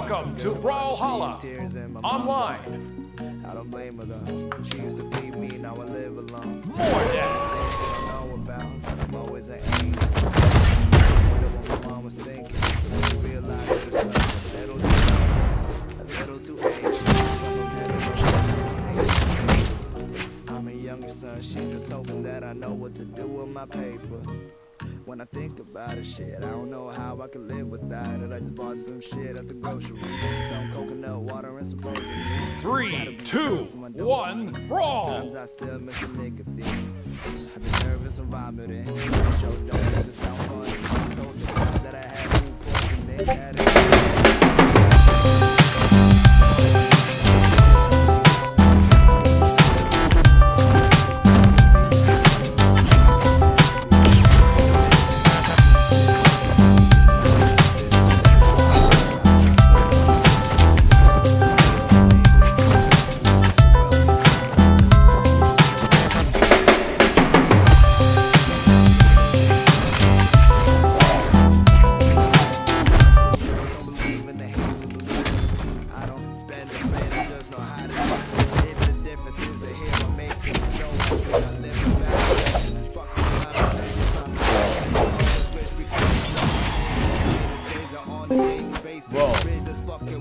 Welcome to Brawlhalla Online. I don't blame her though. She used to feed me, now I live alone. More dads. She don't know about, I'm always an angel. Wonder what my mom was thinking. When you realize yourself a little too anxious. I'm a younger son, she just hoping that I know what to do with my paper. When I think about it, shit, I don't know how I can live without it. I just bought some shit at the grocery. Some coconut water and some frozen meat. 3, 2, 1, brawl! Sometimes I still miss the nicotine. I've been nervous and vomiting. Show don't let it sound funny. I told the guy that I had food poisoning.